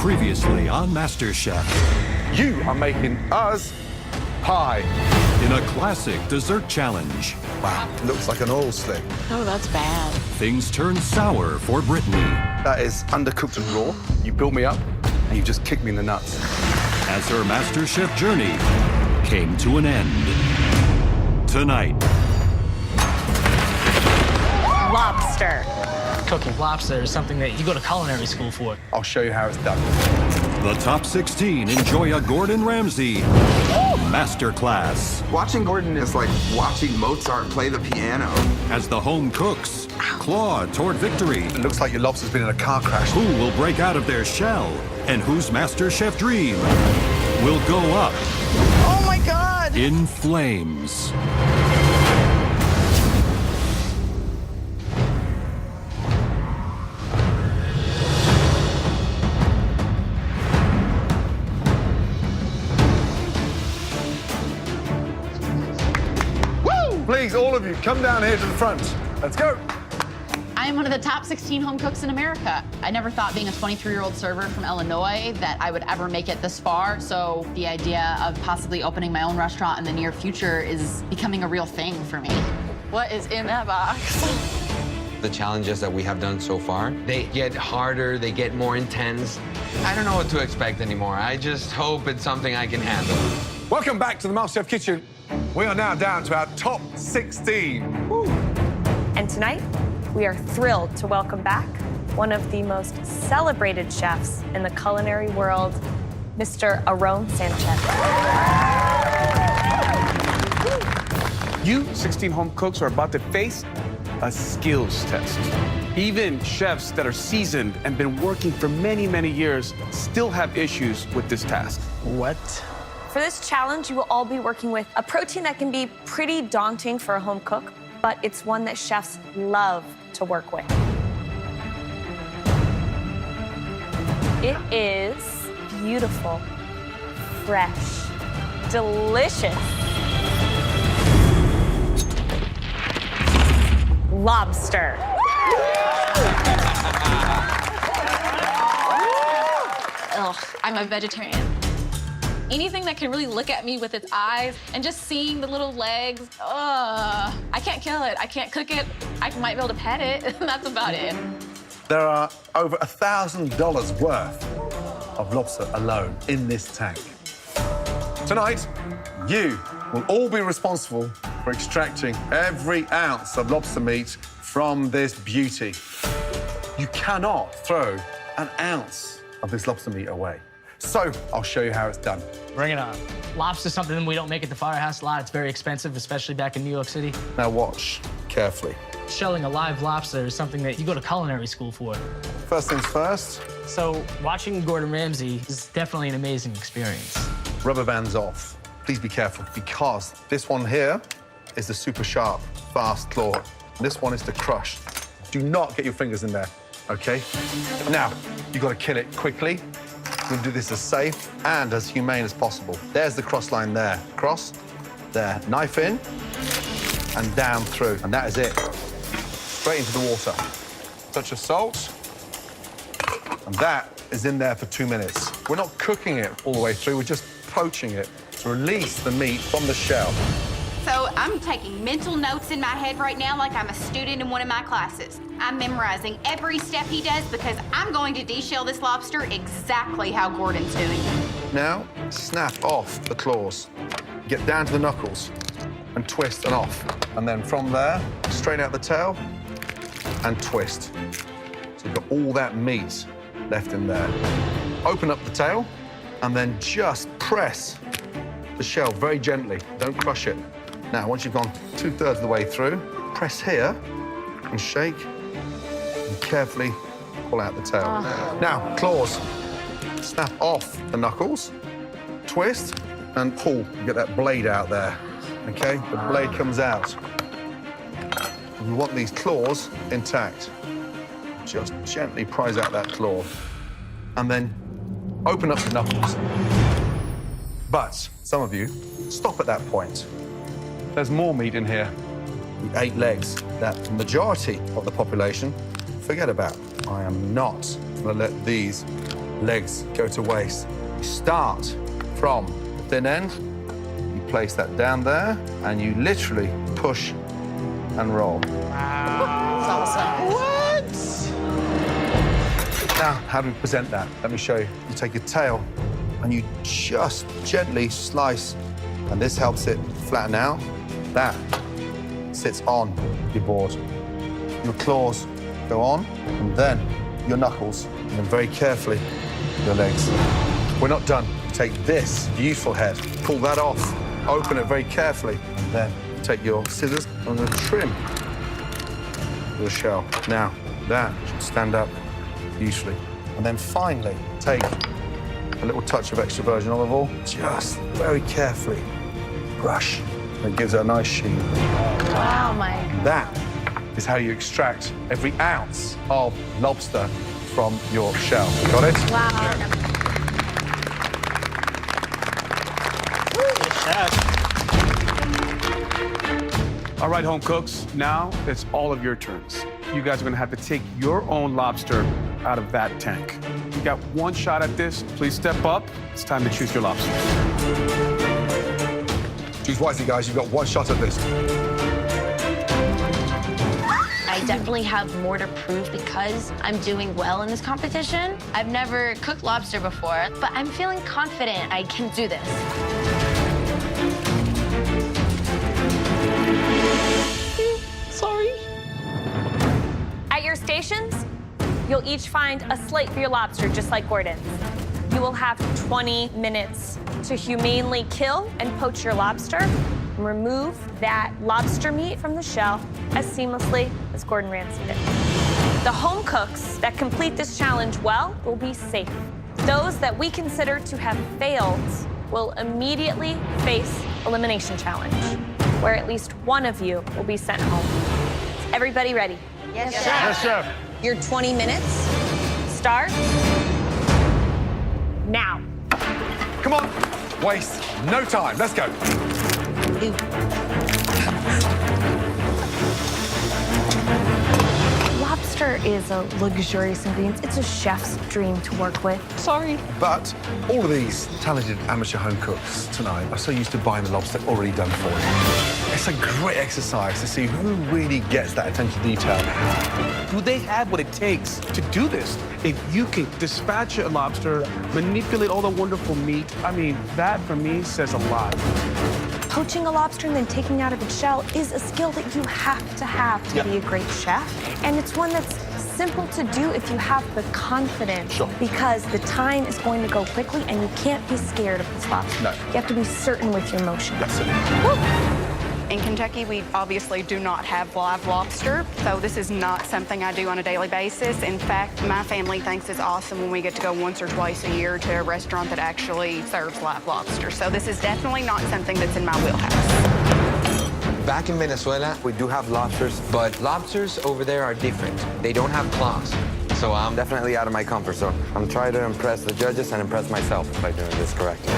Previously on MasterChef, You are making us pie. in a classic dessert challenge, Wow, looks like an oil slick. Oh, that's bad. things turn sour for Brittany That is undercooked and raw. You built me up, and you just kicked me in the nuts. as her MasterChef journey came to an end. Tonight, Lobster. Cooking lobster is something that you go to culinary school for. I'll show you how it's done. the top 16 enjoy a Gordon Ramsay masterclass Watching Gordon is like watching Mozart play the piano. as the home cooks claw toward victory. It looks like your lobster's been in a car crash. Who will break out of their shell and whose MasterChef dream will go up Oh my God. in flames? Please, all of you, come down here to the front. Let's go. I am one of the top 16 home cooks in America. I never thought being a 23-year-old server from Illinois that I would ever make it this far. So the idea of possibly opening my own restaurant in the near future is becoming a real thing for me. What is in that box? The challenges that we have done so far, they get harder, they get more intense. I don't know what to expect anymore. I just hope it's something I can handle. Welcome back to the MasterChef kitchen. We are now down to our top 16. Woo. And tonight, we are thrilled to welcome back one of the most celebrated chefs in the culinary world, Mr. Aaron Sanchez. You 16 home cooks are about to face a skills test. Even chefs that are seasoned and been working for many, many years still have issues with this task. What? For this challenge, you will all be working with a protein that can be pretty daunting for a home cook, but it's one that chefs love to work with. It is beautiful, fresh, delicious. Lobster. Ugh, I'm a vegetarian. Anything that can really look at me with its eyes and just seeing the little legs, I can't kill it. I can't cook it. I might be able to pet it, and that's about it. There are over $1,000 worth of lobster alone in this tank. Tonight, you will all be responsible for extracting every ounce of lobster meat from this beauty. You cannot throw an ounce of this lobster meat away. So, I'll show you how it's done. Bring it on. Lobster's something we don't make at the firehouse a lot. It's very expensive, especially back in New York City. Now watch carefully. Shelling a live lobster is something that you go to culinary school for. First things first, So watching Gordon Ramsay is definitely an amazing experience. rubber bands off. Please be careful, because this one here is the super sharp, fast claw. This one is the crush. Do not get your fingers in there, okay? Now, you've got to kill it quickly. We'll do this as safe and as humane as possible. There's the cross line there. Cross, there. Knife in, and down through. And that is it. Straight into the water. Touch of salt. And that is in there for 2 minutes. We're not cooking it all the way through, we're just poaching it to release the meat from the shell. So I'm taking mental notes in my head right now like I'm a student in one of my classes. I'm memorizing every step he does because I'm going to deshell this lobster exactly how Gordon's doing it. Now, snap off the claws. Get down to the knuckles and twist and off. And then from there, straighten out the tail and twist. So you've got all that meat left in there. Open up the tail and then just press the shell very gently. Don't crush it. Now, once you've gone 2/3 of the way through, press here and shake and carefully pull out the tail. Now, claws. Snap off the knuckles, twist and pull. You get that blade out there, okay? The blade comes out. We want these claws intact. Just gently prise out that claw and then open up the knuckles. But some of you stop at that point. There's more meat in here. The 8 legs that the majority of the population forget about. I am not going to let these legs go to waste. You start from the thin end, you place that down there, and you literally push and roll. That's awesome. Now, how do we present that? Let me show you. You take your tail and you just gently slice, and this helps it flatten out. That sits on your board. Your claws go on, and then your knuckles, and then very carefully, your legs. We're not done. Take this beautiful head, pull that off, open it very carefully, and then take your scissors and then trim your shell. Now, that should stand up beautifully. And then finally, take a little touch of extra virgin olive oil, just very carefully brush. It gives it a nice sheen. Wow, Mike. That is how you extract every ounce of lobster from your shell. Got it? Wow. All right, home cooks, now it's all of your turns. You guys are gonna have to take your own lobster out of that tank. You got one shot at this. Please step up. It's time to choose your lobsters. Choose wisely, guys. You've got one shot at this. I definitely have more to prove because I'm doing well in this competition. I've never cooked lobster before, but I'm feeling confident I can do this. Sorry. At your stations, you'll each find a slate for your lobster, just like Gordon's. You will have 20 minutes to humanely kill and poach your lobster and remove that lobster meat from the shell as seamlessly as Gordon Ramsay did. The home cooks that complete this challenge well will be safe. Those that we consider to have failed will immediately face elimination challenge, where at least one of you will be sent home. Is everybody ready? Yes, Yes, chef. Your 20 minutes start now. Come on. Waste no time. Let's go. Lobster is a luxurious ingredient. It's a chef's dream to work with. Sorry. But all of these talented amateur home cooks tonight are so used to buying the lobster already done for them. It's a great exercise to see who really gets that attention to detail. Do they have what it takes to do this? If you can dispatch a lobster, manipulate all the wonderful meat, I mean, that for me says a lot. Poaching a lobster and then taking it out of its shell is a skill that you have to be a great chef. And it's one that's simple to do if you have the confidence. Sure. Because the time is going to go quickly and you can't be scared of this lobster. No. You have to be certain with your motion. That's it. In Kentucky, we obviously do not have live lobster, so this is not something I do on a daily basis. In fact, my family thinks it's awesome when we get to go once or twice a year to a restaurant that actually serves live lobster. So this is definitely not something that's in my wheelhouse. Back in Venezuela, we do have lobsters, but lobsters over there are different. They don't have claws. So I'm definitely out of my comfort zone. I'm trying to impress the judges and impress myself by doing this correctly.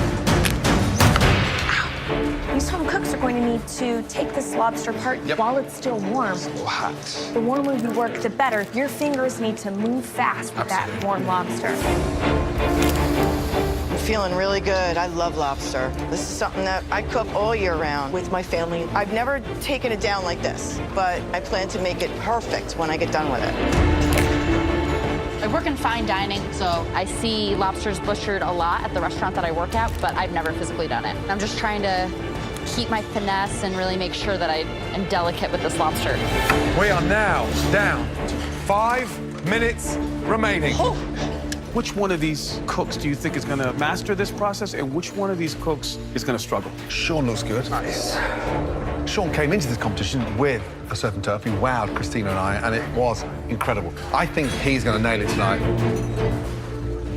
These home cooks are going to need to take this lobster apart while it's still warm. So hot. The warmer you work, the better. Your fingers need to move fast with that warm lobster. I'm feeling really good. I love lobster. This is something that I cook all year round with my family. I've never taken it down like this, but I plan to make it perfect when I get done with it. I work in fine dining, so I see lobsters butchered a lot at the restaurant that I work at, but I've never physically done it. I'm just trying to keep my finesse and really make sure that I am delicate with this lobster. We are now down to 5 minutes remaining. Oh. Which one of these cooks do you think is gonna master this process, and which one of these cooks is gonna struggle? Sean looks good. Nice. Sean came into this competition with a surf and turf. He wowed Christina and I, and it was incredible. I think he's going to nail it tonight.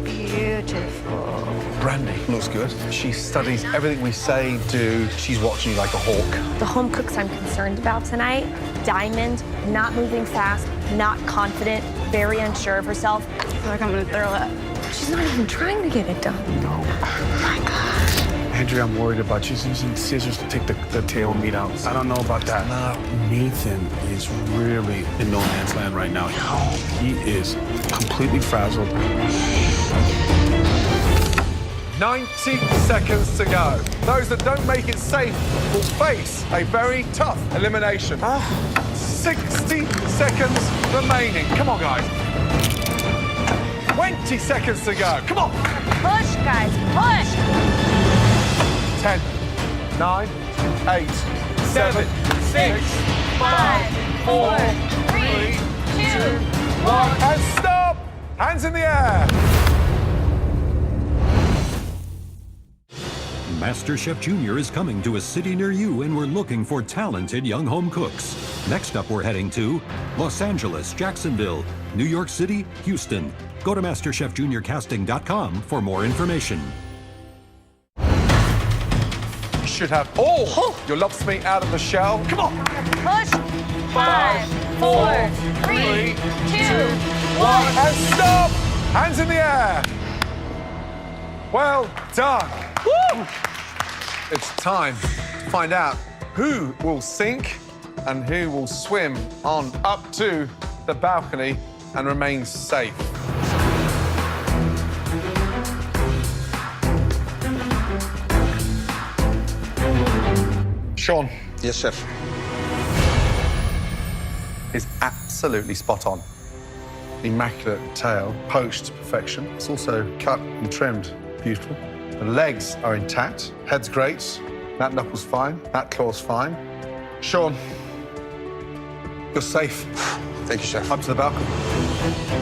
Beautiful. Brandy looks good. She studies everything we say, do. She's watching you like a hawk. The home cooks I'm concerned about tonight, Diamond, not moving fast, not confident, very unsure of herself. I feel like I'm gonna throw up. She's not even trying to get it done. No. Oh my gosh. Andrea, I'm worried about you. She's using scissors to take the tail meat out. I don't know about that. Nathan is really in no man's land right now. He is completely frazzled. 90 seconds to go. Those that don't make it safe will face a very tough elimination. 60 seconds remaining. Come on, guys. 20 seconds to go. Come on. Push, guys, push. 10, 9, 8, 7, 6, 5, 4, 3, 2, 1, and stop! Hands in the air. MasterChef Junior is coming to a city near you, and we're looking for talented young home cooks. Next up, we're heading to Los Angeles, Jacksonville, New York City, Houston. Go to MasterChefJuniorCasting.com for more information. You should have all your lobster meat out of the shell. Come on. Push. 5, 4, 3, 2, 1. And stop! Hands in the air. Well done. Woo! It's time to find out who will sink and who will swim on up to the balcony and remain safe. Sean. Yes, chef. Is absolutely spot on. Immaculate tail, poached to perfection. It's also cut and trimmed, beautiful. The legs are intact, head's great, that knuckle's fine, that claw's fine. Sean, you're safe. Thank you, chef. Up to the balcony.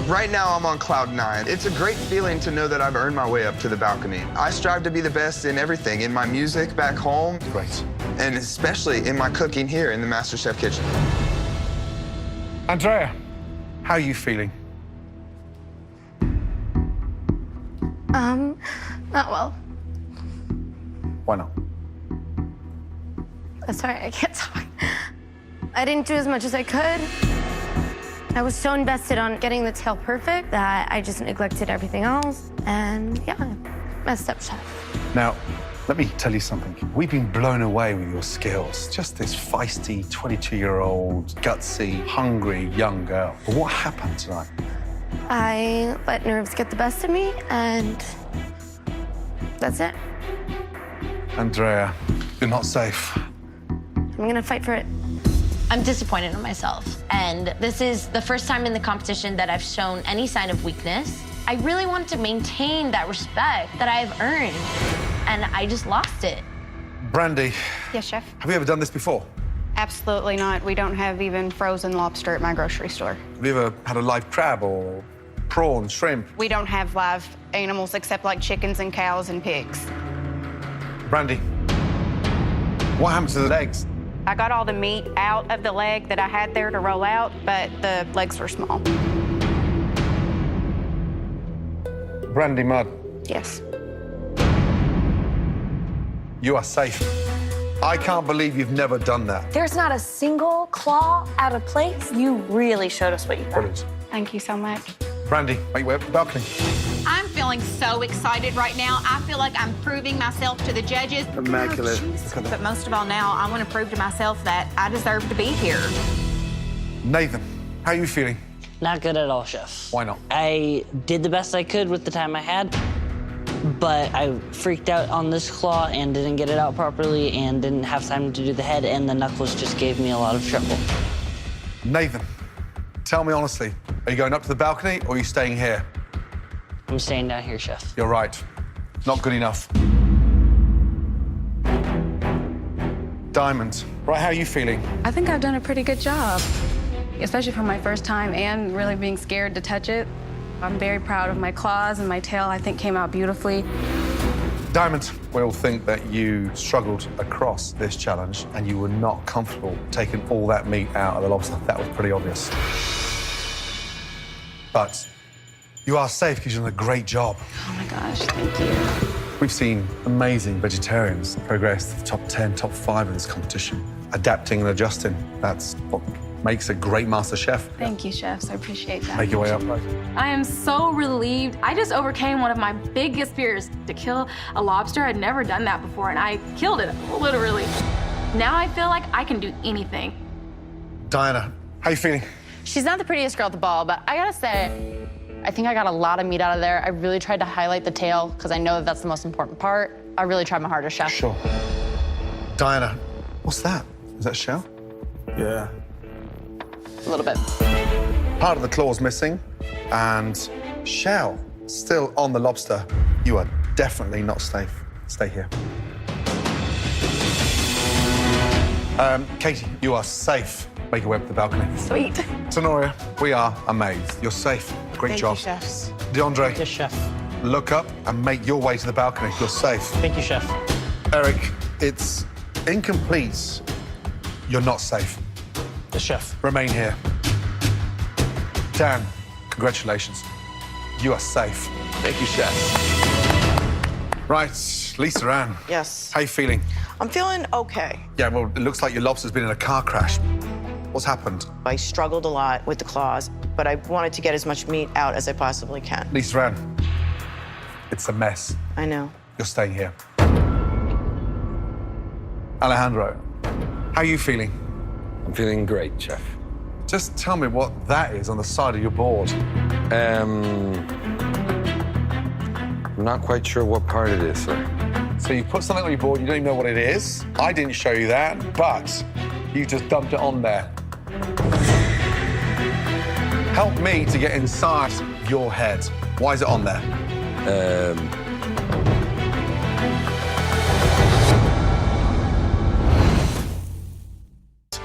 Right now, I'm on cloud 9. It's a great feeling to know that I've earned my way up to the balcony. I strive to be the best in everything, in my music back home. Great. And especially in my cooking here in the MasterChef kitchen. Andrea, how are you feeling? Not well. Why not? Sorry, I can't talk. I didn't do as much as I could. I was so invested on getting the tail perfect that I just neglected everything else. And yeah, messed up, chef. Now, let me tell you something. We've been blown away with your skills. Just this feisty, 22-year-old, gutsy, hungry young girl. But what happened tonight? I let nerves get the best of me, and that's it. Andrea, you're not safe. I'm gonna fight for it. I'm disappointed in myself, and this is the first time in the competition that I've shown any sign of weakness. I really wanted to maintain that respect that I've earned, and I just lost it. Brandy. Yes, chef. Have you ever done this before? Absolutely not. We don't have even frozen lobster at my grocery store. Have you ever had a live crab or prawn, shrimp? We don't have live animals except like chickens and cows and pigs. Brandy, what happened to the legs? I got all the meat out of the leg that I had there to roll out, but the legs were small. Brandy Mudd. Yes. You are safe. I can't believe you've never done that. There's not a single claw out of place. You really showed us what you got. Brilliant. Thank you so much. Brandy, make way up to the balcony. I'm feeling so excited right now. I feel like I'm proving myself to the judges. Immaculate. But most of all now, I want to prove to myself that I deserve to be here. Nathan, how are you feeling? Not good at all, chef. Why not? I did the best I could with the time I had, but I freaked out on this claw and didn't get it out properly and didn't have time to do the head, and the knuckles just gave me a lot of trouble. Nathan, tell me honestly, are you going up to the balcony or are you staying here? I'm staying down here, chef. You're right. Not good enough. Diamond, right, how are you feeling? I think I've done a pretty good job, especially for my first time and really being scared to touch it. I'm very proud of my claws, and my tail, I think, came out beautifully. Diamond, we all think that you struggled across this challenge and you were not comfortable taking all that meat out of the lobster. That was pretty obvious. But you are safe because you've done a great job. Oh my gosh, thank you. We've seen amazing vegetarians progress to the top 10, top 5 in this competition. Adapting and adjusting, that's what makes a great master chef. Thank you, chefs. I appreciate that. Make your way up. I am so relieved. I just overcame one of my biggest fears, to kill a lobster. I'd never done that before, and I killed it, literally. Now I feel like I can do anything. Diana, how you feeling? She's not the prettiest girl at the ball, but I gotta say, I think I got a lot of meat out of there. I really tried to highlight the tail because I know that that's the most important part. I really tried my hardest, chef. Sure. Diana, what's that? Is that shell? Yeah. A little bit. Part of the claw's missing, and shell still on the lobster. You are definitely not safe. Stay here. Katie, you are safe. Make your way up to the balcony. Sweet. Tenoria, we are amazed. You're safe. Great job. Thank you, chefs. DeAndre, Yes, chef. look up and make your way to the balcony. You're safe. Thank you, chef. Eric, it's incomplete. You're not safe. Yes, chef. Remain here. Dan, congratulations. You are safe. Thank you, chef. Right, Lisa Ann. Yes. How you feeling? I'm feeling okay. Yeah, well, it looks like your lobster's been in a car crash. What's happened? I struggled a lot with the claws, but I wanted to get as much meat out as I possibly can. Lisa Ann, it's a mess. I know. You're staying here. Alejandro, how are you feeling? I'm feeling great, chef. Just tell me what that is on the side of your board. I'm not quite sure what part it is, sir. So you put something on your board, you don't even know what it is. I didn't show you that, but you just dumped it on there. Help me to get inside your head. Why is it on there?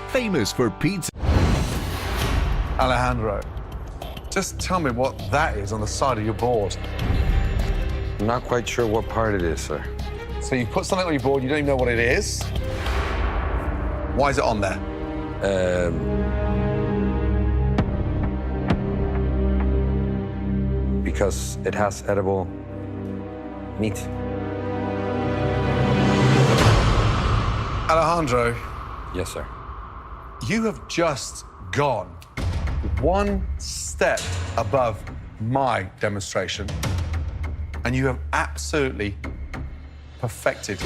Famous for pizza. Alejandro, just tell me what that is on the side of your board. I'm not quite sure what part it is, sir. So you put something on your board, you don't even know what it is. Why is it on there? Because it has edible meat. Alejandro, Yes, sir. you have just gone one step above my demonstration, and you have absolutely perfected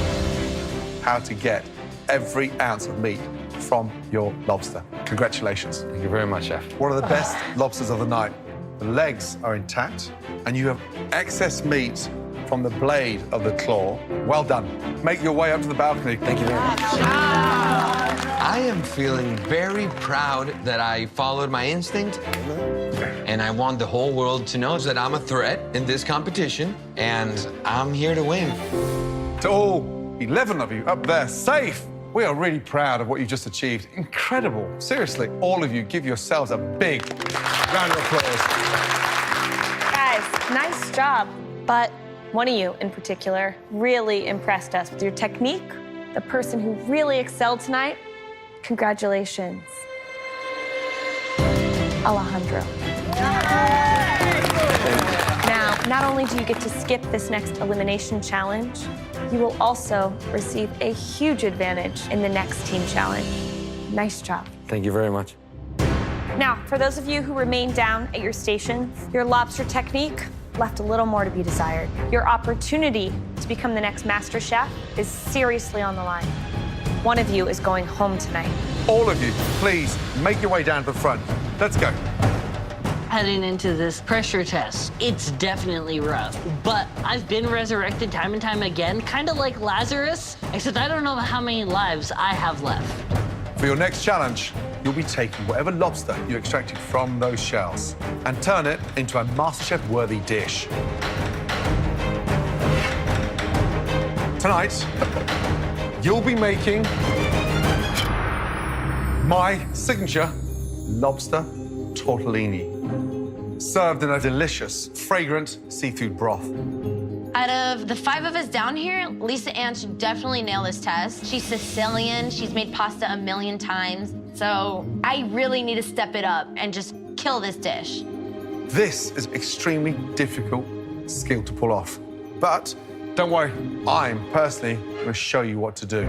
how to get every ounce of meat from your lobster. Congratulations. Thank you very much, chef. One of the best lobsters of the night. The legs are intact, and you have excess meat from the blade of the claw. Well done. Make your way up to the balcony. Thank you very much. I am feeling very proud that I followed my instinct, and I want the whole world to know that I'm a threat in this competition, and I'm here to win. To all 11 of you up there, safe. We are really proud of what you just achieved. Incredible. Seriously, all of you, give yourselves a big round of applause. Guys, nice job. But one of you in particular really impressed us with your technique. The person who really excelled tonight, congratulations. Alejandro. Now, not only do you get to skip this next elimination challenge, you will also receive a huge advantage in the next team challenge. Nice job. Thank you very much. Now, for those of you who remain down at your stations, your lobster technique left a little more to be desired. Your opportunity to become the next Master Chef is seriously on the line. One of you is going home tonight. All of you, please, make your way down to the front. Let's go. Heading into this pressure test, it's definitely rough. But I've been resurrected time and time again, kind of like Lazarus, except I don't know how many lives I have left. For your next challenge, you'll be taking whatever lobster you extracted from those shells and turn it into a MasterChef-worthy dish. Tonight, you'll be making my signature lobster tortellini, served in a delicious, fragrant seafood broth. Out of the 5 of us down here, Lisa Ann should definitely nail this test. She's Sicilian, she's made pasta a million times, so I really need to step it up and just kill this dish. This is extremely difficult skill to pull off. But don't worry, I'm personally going to show you what to do.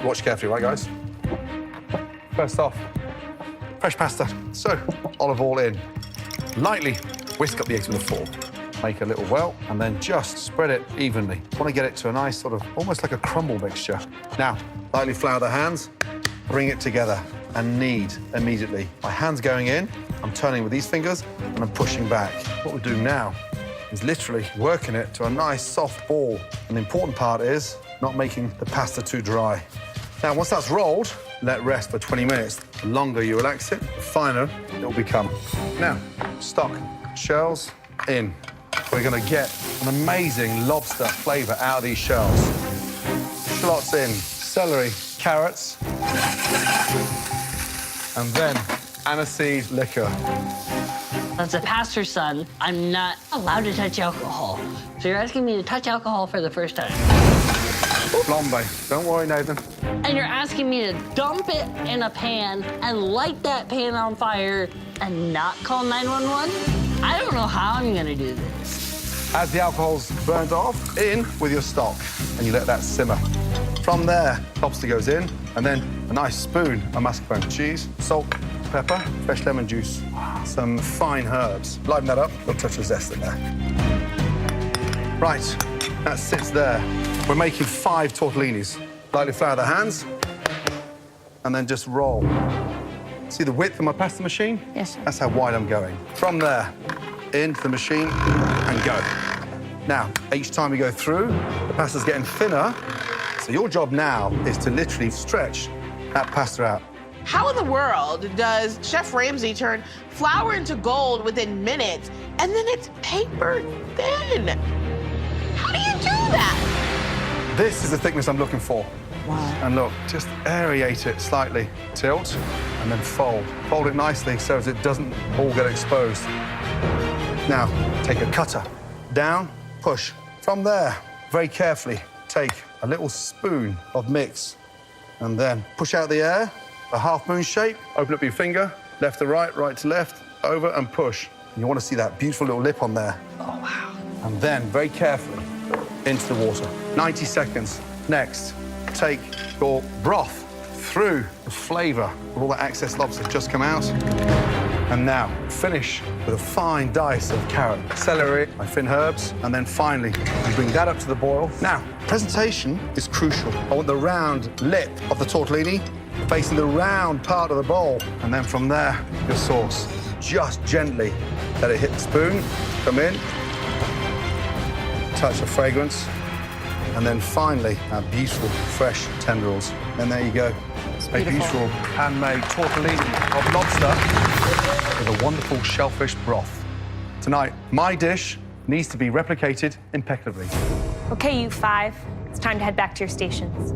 Watch carefully, right, guys? First off, fresh pasta. So, olive oil in. Lightly whisk up the eggs with a fork. Make a little well, and then just spread it evenly. Want to get it to a nice sort of, almost like a crumble mixture. Now, lightly flour the hands, bring it together. and knead immediately. My hand's going in, I'm turning with these fingers, and I'm pushing back. What we'll do now is literally working it to a nice soft ball. And the important part is not making the pasta too dry. Now, once that's rolled, let rest for 20 minutes. The longer you relax it, the finer it will become. Now, stock, shells in. We're gonna get an amazing lobster flavor out of these shells. Shallots in, celery, carrots, and then aniseed liquor. As a pastor's son, I'm not allowed to touch alcohol. So you're asking me to touch alcohol for the first time. Flambe. Don't worry, Nathan. And you're asking me to dump it in a pan and light that pan on fire and not call 911? I don't know how I'm gonna do this. As the alcohol's burned off, in with your stock, and you let that simmer. From there, lobster goes in, and then a nice spoon of mascarpone cheese, salt, pepper, fresh lemon juice, some fine herbs. Lighten that up, a touch of zest in there. Right, that sits there. We're making 5 tortellinis. Lightly flour the hands, and then just roll. See the width of my pasta machine? Yes. That's how wide I'm going. From there, into the machine, and go. Now, each time we go through, the pasta's getting thinner, so your job now is to literally stretch that pasta out. How in the world does Chef Ramsay turn flour into gold within minutes, and then it's paper thin? How do you do that? This is the thickness I'm looking for. Wow. And look, just aerate it slightly. Tilt, and then fold. Fold it nicely so as it doesn't all get exposed. Now, take a cutter. Down, push. From there, very carefully, take a little spoon of mix, and then push out the air, a half moon shape. Open up your finger, left to right, right to left, over and push. And you want to see that beautiful little lip on there. Oh, wow. And then, very carefully, into the water. 90 seconds. Next, take your broth through the flavor of all that excess lobster just come out. And now, finish with a fine dice of carrot, celery, my thin herbs, and then finally, you bring that up to the boil. Now, presentation is crucial. I want the round lip of the tortellini facing the round part of the bowl. And then from there, your sauce. Just gently let it hit the spoon, come in, touch of fragrance, and then finally, our beautiful, fresh tendrils. And there you go. A beautiful handmade tortellini of lobster with a wonderful shellfish broth. Tonight, my dish needs to be replicated impeccably. Okay, you 5. It's time to head back to your stations.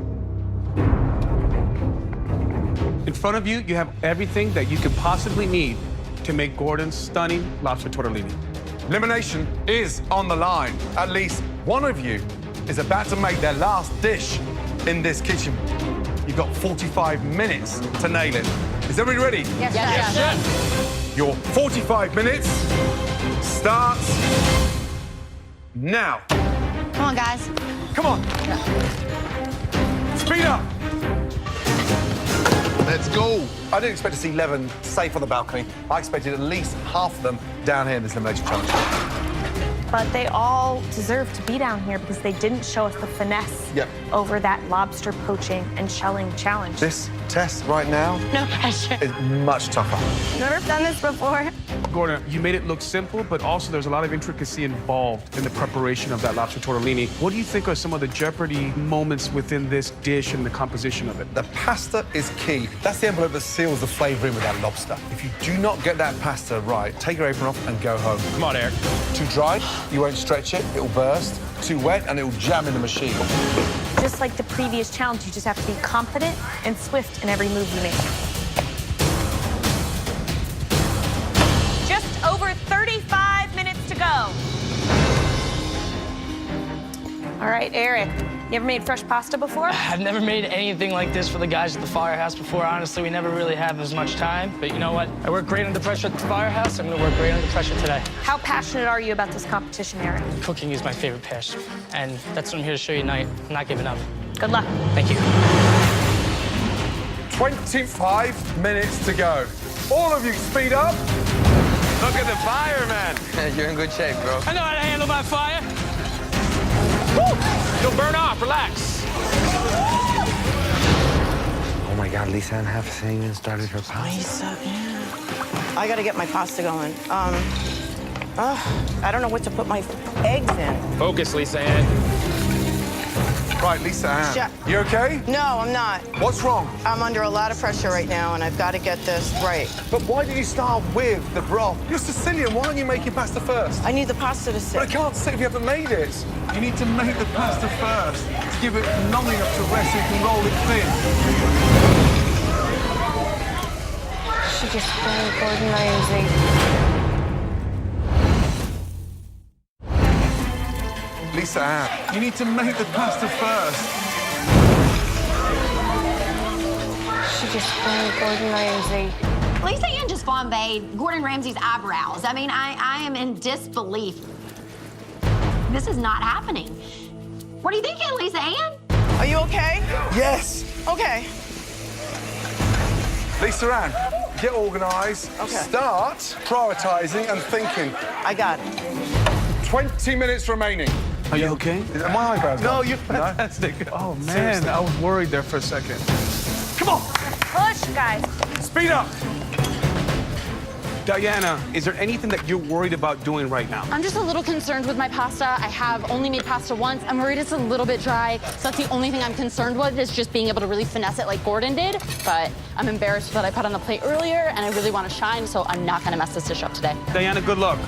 In front of you, you have everything that you could possibly need to make Gordon's stunning lobster tortellini. Elimination is on the line. At least one of you is about to make their last dish in this kitchen. You've got 45 minutes to nail it. Is everybody ready? Yes, yes, yes. Your 45 minutes starts now. Come on, guys. Come on. Speed up. Let's go. I didn't expect to see 11 safe on the balcony. I expected at least half of them down here in this elimination challenge. But they all deserve to be down here because they didn't show us the finesse over that lobster poaching and shelling challenge. This test right now No pressure. is much tougher. Never done this before. Gordon, you made it look simple, but also there's a lot of intricacy involved in the preparation of that lobster tortellini. What do you think are some of the jeopardy moments within this dish and the composition of it? The pasta is key. That's the envelope that seals the flavor in with that lobster. If you do not get that pasta right, take your apron off and go home. Come on, Eric. Too dry, you won't stretch it, it'll burst. Too wet, and it'll jam in the machine. Just like the previous challenge, you just have to be confident and swift in every move you make. Just over 35 minutes to go. All right, Eric, you ever made fresh pasta before? I've never made anything like this for the guys at the firehouse before. Honestly, we never really have as much time. But you know what? I work great under pressure at the firehouse. I'm gonna work great under pressure today. How passionate are you about this competition, Eric? Cooking is my favorite passion. And that's what I'm here to show you tonight. I'm not giving up. Good luck. Thank you. 25 minutes to go. All of you, speed up. Look at the fire, man. You're in good shape, bro. I know how to handle my fire. Woo! You'll burn off, relax. Oh my God, Lisa Ann half even started her pasta. Lisa, yeah. I gotta get my pasta going. I don't know what to put my eggs in. Focus, Lisa Ann. Right, Lisa Ann. Chef. You okay? No, I'm not. What's wrong? I'm under a lot of pressure right now, and I've got to get this right. But why did you start with the broth? You're Sicilian. Why aren't you making pasta first? I need the pasta to sit. But it can't sit if you haven't made it. You need to make the pasta first to give it long enough to rest so you can roll it thin. She just played Gordon Ramsay. Lisa Ann, you need to make the pasta first. She just played Gordon Ramsay. Lisa Ann just flambéed Gordon Ramsay's eyebrows. I mean, I am in disbelief. This is not happening. What are you thinking, Lisa Ann? Are you okay? Yes. Okay. Lisa Ann, get organised. Okay. Start prioritising and thinking. I got it. 20 minutes remaining. Are you okay? Are my eyebrows No, gone? you're fantastic. Oh, man, Seriously. I was worried there for a second. Come on, Push, guys. speed up. Diana, is there anything that you're worried about doing right now? I'm just a little concerned with my pasta. I have only made pasta once. I'm worried it's a little bit dry. So that's the only thing I'm concerned with is just being able to really finesse it like Gordon did. But I'm embarrassed that I put on the plate earlier and I really want to shine, so I'm not gonna mess this dish up today. Diana, good luck.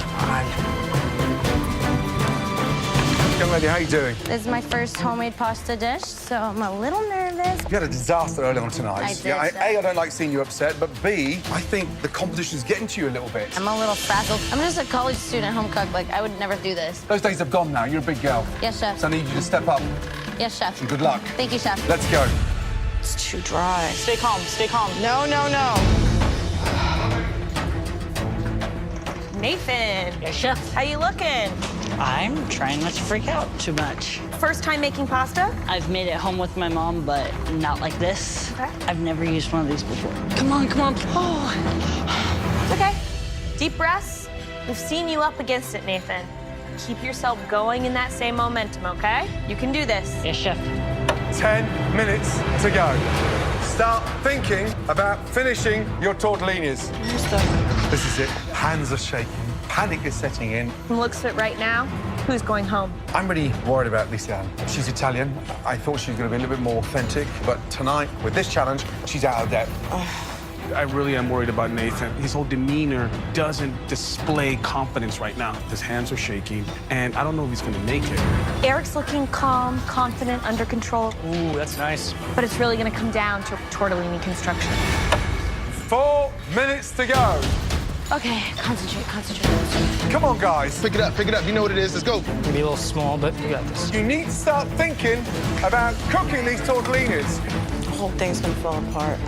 Young lady, how you doing? This is my first homemade pasta dish, so I'm a little nervous. You had a disaster early on tonight. I did, Yeah, Chef. A, I don't like seeing you upset, but B, I think the competition's getting to you a little bit. I'm a little frazzled. I'm just a college student home cook. Like, I would never do this. Those days have gone now. You're a big girl. Yes, chef. So I need you to step up. Yes, chef. And good luck. Thank you, chef. Let's go. It's too dry. Stay calm, stay calm. No, no, no. Nathan. Yeah, chef. How you looking? I'm trying not to freak out too much. First time making pasta? I've made it home with my mom, but not like this. Okay. I've never used one of these before. Come on, come on. Oh. It's okay. Deep breaths. We've seen you up against it, Nathan. Keep yourself going in that same momentum, okay? You can do this. Yes, chef. 10 minutes to go. Start thinking about finishing your tortellinis. This is it. Hands are shaking. Panic is setting in. From looks at it right now, who's going home? I'm really worried about Lisa Ann. She's Italian. I thought she was going to be a little bit more authentic, but tonight, with this challenge, she's out of depth. I really am worried about Nathan. His whole demeanor doesn't display confidence right now. His hands are shaking, and I don't know if he's gonna make it. Eric's looking calm, confident, under control, Ooh, that's nice. but it's really gonna come down to tortellini construction. 4 minutes to go. Okay, concentrate. Come on, guys. Pick it up, pick it up. You know what it is. Let's go. Maybe a little small, but we got this. You need to start thinking about cooking these tortellinis. The whole thing's gonna fall apart.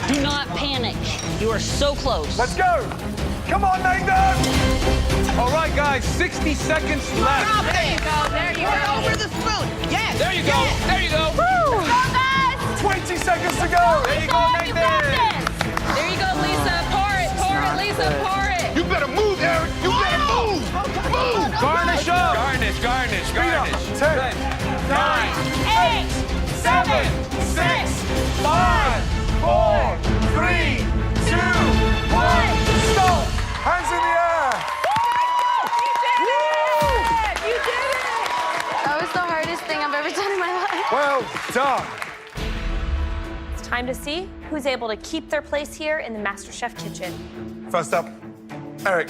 Do not panic. You are so close. Let's go. Come on, Nathan. All right, guys, 60 seconds left. There you go, there you go. Over the spoon. Yes. There you go, yes. there you go. Woo! Go, guys! 20 seconds to go. There you go, You got Nathan. this! There you go, Lisa. Pour it, Lisa, pour it. You better move, Eric. You better move. Move. Garnish up. Garnish, garnish, Speed up. garnish. 10, 9, 8, 7, 6, 5, 4, 3, 2, 1. Stop. Hands in the air. You did it! That was the hardest thing I've ever done in my life. Well done. It's time to see who's able to keep their place here in the MasterChef kitchen. First up, Eric.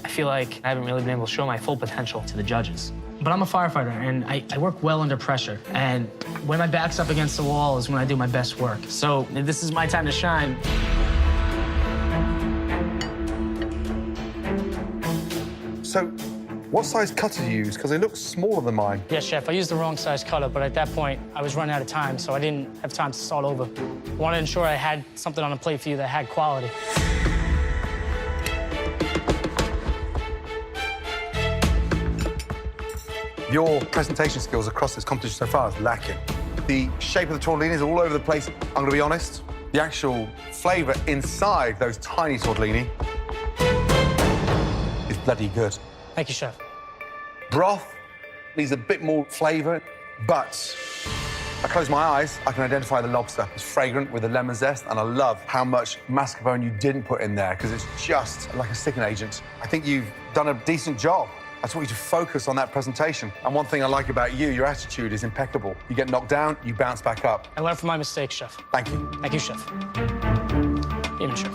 I feel like I haven't really been able to show my full potential to the judges. But I'm a firefighter, and I work well under pressure. And when my back's up against the wall is when I do my best work. So this is my time to shine. So, what size cutter do you use? Because it looks smaller than mine. Yes, chef, I used the wrong size cutter, but at that point, I was running out of time, so I didn't have time to start over. I wanted to ensure I had something on the plate for you that had quality. Your presentation skills across this competition so far is lacking. The shape of the tortellini is all over the place. I'm going to be honest. The actual flavour inside those tiny tortellini is bloody good. Thank you, chef. Broth needs a bit more flavour, but I close my eyes, I can identify the lobster. It's fragrant with the lemon zest, and I love how much mascarpone you didn't put in there, because it's just like a sticking agent. I think you've done a decent job. I just want you to focus on that presentation. And one thing I like about you, your attitude is impeccable. You get knocked down, you bounce back up. I learned from my mistakes, Chef. Thank you. Thank you, Chef. Even Chef.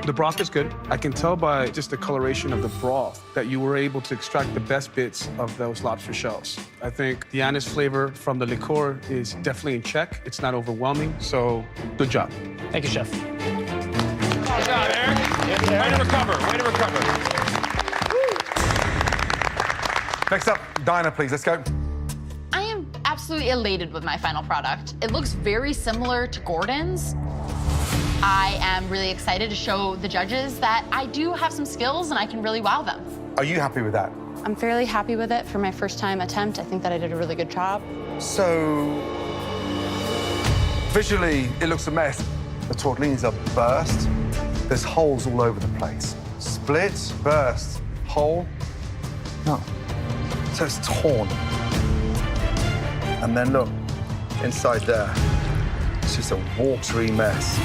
The broth is good. I can tell by just the coloration of the broth that you were able to extract the best bits of those lobster shells. I think the anise flavor from the liqueur is definitely in check. It's not overwhelming, so good job. Thank you, Chef. Good job, Eric. Way to recover. Way to recover. Next up, Dinah, please. Let's go. I am absolutely elated with my final product. It looks very similar to Gordon's. I am really excited to show the judges that I do have some skills and I can really wow them. Are you happy with that? I'm fairly happy with it for my first time attempt. I think that I did a really good job. So, visually, it looks a mess. The tortellinis are burst. There's holes all over the place. Split, burst, hole. No. So it's torn. And then look, inside there, it's just a watery mess.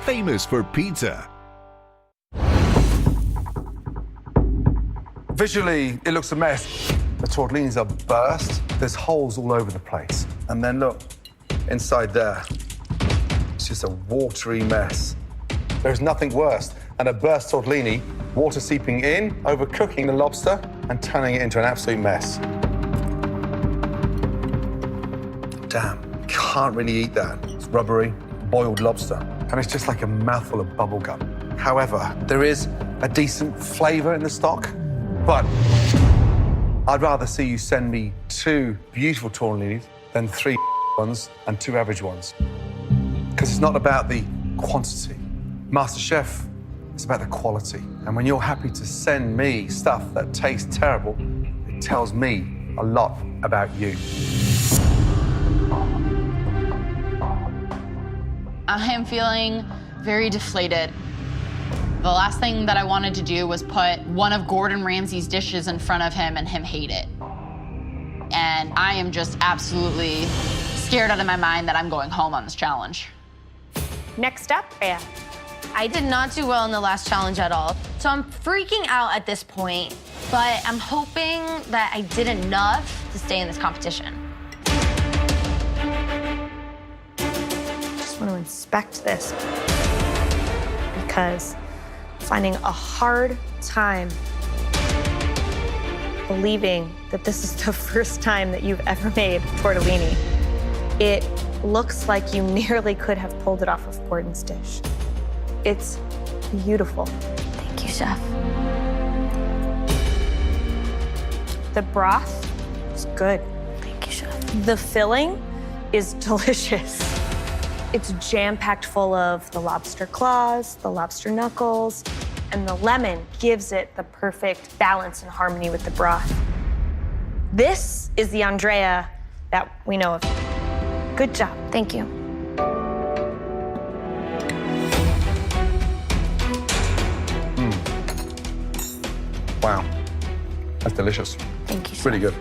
Famous for pizza. Visually, it looks a mess. The tortellinis are burst. There's holes all over the place. And then look, inside there, it's just a watery mess. There's nothing worse than a burst tortellini, water seeping in, overcooking the lobster, and turning it into an absolute mess. Damn, can't really eat that. It's rubbery, boiled lobster, and it's just like a mouthful of bubble gum. However, there is a decent flavor in the stock, but I'd rather see you send me 2 beautiful tortellinis than 3 ones and 2 average ones. Because it's not about the quantity. MasterChef, it's about the quality. And when you're happy to send me stuff that tastes terrible, it tells me a lot about you. I am feeling very deflated. The last thing that I wanted to do was put one of Gordon Ramsay's dishes in front of him and him hate it. And I am just absolutely scared out of my mind that I'm going home on this challenge. Next up, Rhea. I did not do well in the last challenge at all, so I'm freaking out at this point, but I'm hoping that I did enough to stay in this competition. Just want to inspect this because I'm finding a hard time believing that this is the first time that you've ever made tortellini. It looks like you nearly could have pulled it off of Gordon's dish. It's beautiful. Thank you, Chef. The broth is good. Thank you, Chef. The filling is delicious. It's jam-packed full of the lobster claws, the lobster knuckles, and the lemon gives it the perfect balance and harmony with the broth. This is the Andrea that we know of. Good job. Thank you. Wow, that's delicious. Thank you, It's really good.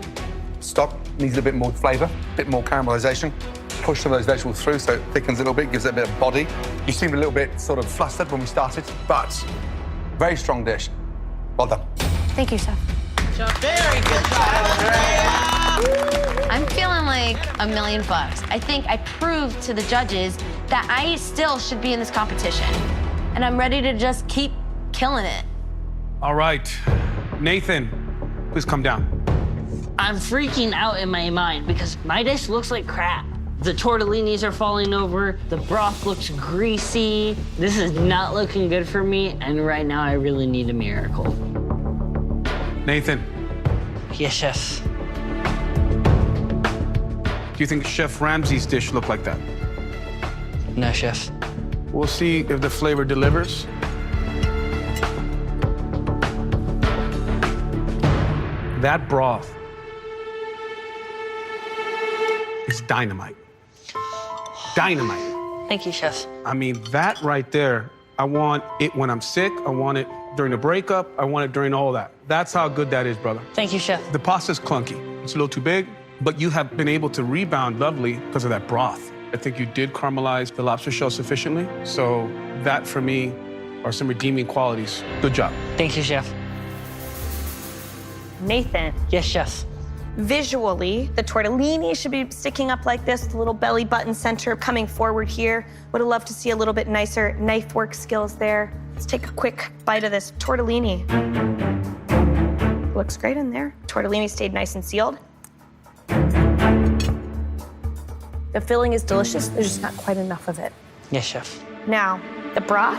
Stock needs a bit more flavor, a bit more caramelization. Push some of those vegetables through so it thickens a little bit, gives it a bit of body. You seemed a little bit sort of flustered when we started, but very strong dish. Well done. Thank you, Chef. Very good job, Andrea. I'm feeling like $1 million. I think I proved to the judges that I still should be in this competition. And I'm ready to just keep killing it. All right, Nathan, please come down. I'm freaking out in my mind because my dish looks like crap. The tortellinis are falling over, the broth looks greasy. This is not looking good for me, and right now I really need a miracle. Nathan. Yes, Chef. Do you think Chef Ramsay's dish looked like that? No, Chef. We'll see if the flavor delivers. That broth is dynamite. Dynamite. Thank you, Chef. I mean, that right there, I want it when I'm sick. I want it during the breakup. I want it during all that. That's how good that is, brother. Thank you, chef. The pasta's clunky. It's a little too big, but you have been able to rebound lovely because of that broth. I think you did caramelize the lobster shell sufficiently. So that, for me, are some redeeming qualities. Good job. Thank you, chef. Nathan. Yes, chef. Visually, the tortellini should be sticking up like this, the little belly button center coming forward here. Would have loved to see a little bit nicer knife work skills there. Let's take a quick bite of this tortellini. Looks great in there. Tortellini stayed nice and sealed. The filling is delicious, there's just not quite enough of it. Yes, chef. Now, the broth,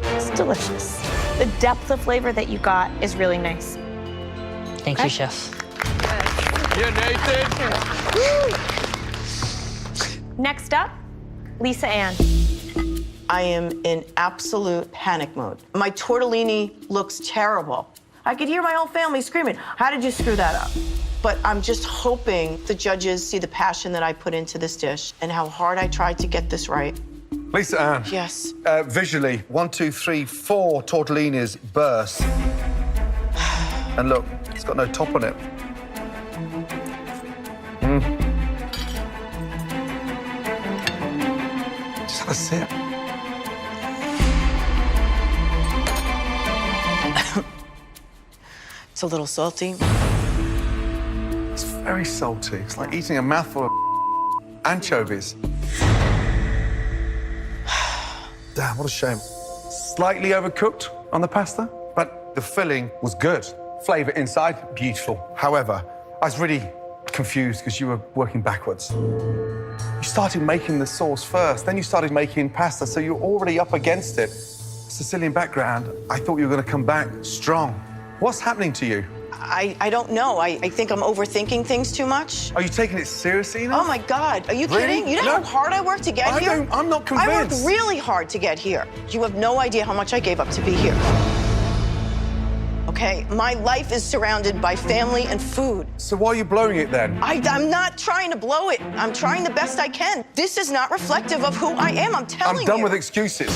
it's delicious. The depth of flavor that you got is really nice. Thank you, chef. Yeah, Nathan. Next up, Lisa Ann. I am in absolute panic mode. My tortellini looks terrible. I could hear my whole family screaming, how did you screw that up? But I'm just hoping the judges see the passion that I put into this dish and how hard I tried to get this right. Lisa Ann. Yes. Visually, 1, 2, 3, 4 tortellinis burst. And look, it's got no top on it. Just have a sip. It's a little salty. It's very salty. It's like eating a mouthful of anchovies. Damn, what a shame. Slightly overcooked on the pasta, but the filling was good. Flavor inside, beautiful. However, I was really confused because you were working backwards. You started making the sauce first, then you started making pasta, so you're already up against it. Sicilian background, I thought you were going to come back strong. What's happening to you? I don't know. I think I'm overthinking things too much. Are you taking it seriously enough? Oh my God, are you Really? kidding? You know how hard I worked to get here? I'm not convinced. I worked really hard to get here. You have no idea how much I gave up to be here. Okay, my life is surrounded by family and food. So why are you blowing it then? I'm not trying to blow it. I'm trying the best I can. This is not reflective of who I am, I'm telling you. I'm done with excuses.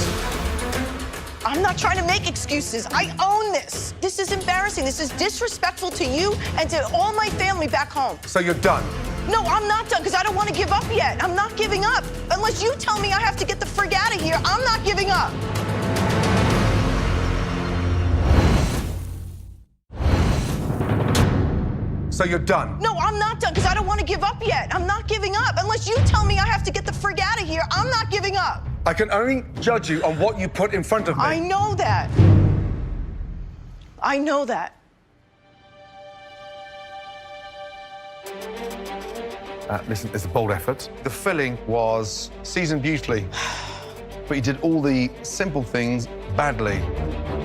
I'm not trying to make excuses. I own this. This is embarrassing. This is disrespectful to you and to all my family back home. So you're done? No, I'm not done because I don't want to give up yet. I'm not giving up. Unless you tell me I have to get the frig out of here, I'm not giving up. So you're done? No, I'm not done because I don't want to give up yet. I'm not giving up. Unless you tell me I have to get the frig out of here, I'm not giving up. I can only judge you on what you put in front of me. I know that. I know that. Listen, it's a bold effort. The filling was seasoned beautifully, but you did all the simple things badly.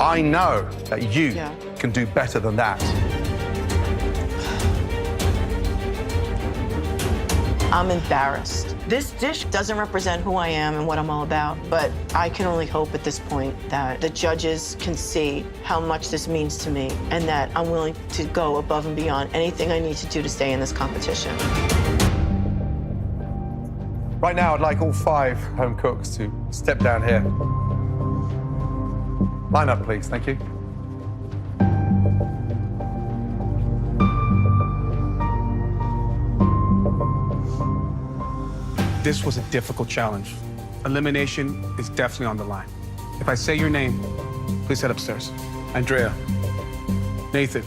I know that you can do better than that. I'm embarrassed. This dish doesn't represent who I am and what I'm all about, but I can only hope at this point that the judges can see how much this means to me and that I'm willing to go above and beyond anything I need to do to stay in this competition. Right now, I'd like all 5 home cooks to step down here. Line up, please. Thank you. This was a difficult challenge. Elimination is definitely on the line. If I say your name, please head upstairs. Andrea, Nathan,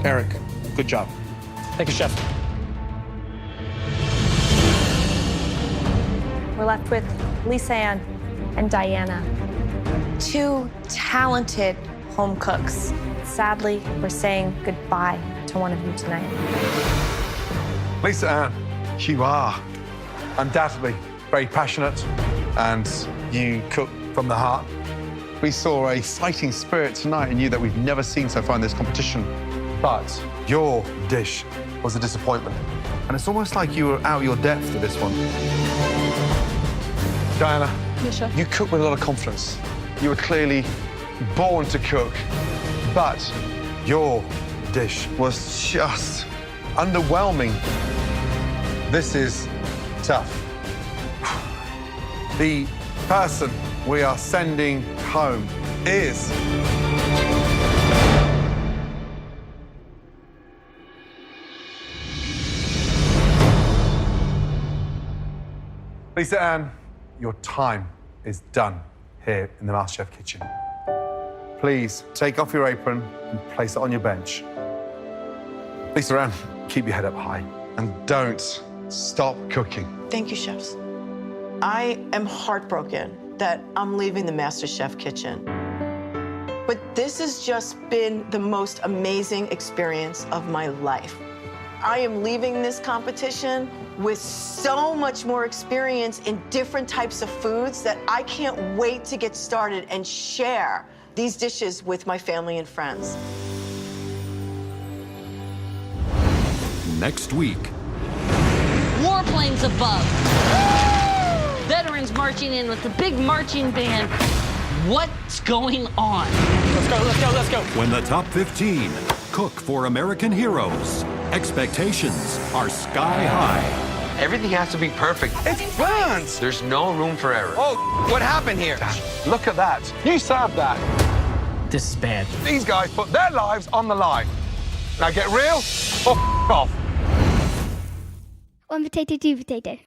Eric, good job. Thank you, chef. We're left with Lisa Ann and Diana. 2 talented home cooks. Sadly, we're saying goodbye to one of you tonight. Lisa Ann, you are undoubtedly very passionate, and you cook from the heart. We saw a fighting spirit tonight in you that we've never seen so far in this competition. But your dish was a disappointment. And it's almost like you were out of your depth for this one. Diana, you cook with a lot of confidence. You were clearly born to cook, but your dish was just underwhelming. This is tough. The person we are sending home is... Lisa Ann, your time is done here in the MasterChef kitchen. Please take off your apron and place it on your bench. Lisa Ann, keep your head up high and don't stop cooking. Thank you, chefs. I am heartbroken that I'm leaving the MasterChef kitchen. But this has just been the most amazing experience of my life. I am leaving this competition with so much more experience in different types of foods that I can't wait to get started and share these dishes with my family and friends. Next week. Warplanes above. Veterans marching in with the big marching band. What's going on? Let's go, let's go, let's go. When the top 15 cook for American heroes, expectations are sky high. Everything has to be perfect. It's burnt! There's no room for error. Oh, what happened here? Look at that. You served that. This is bad. These guys put their lives on the line. Now get real or off. One potato, two potato.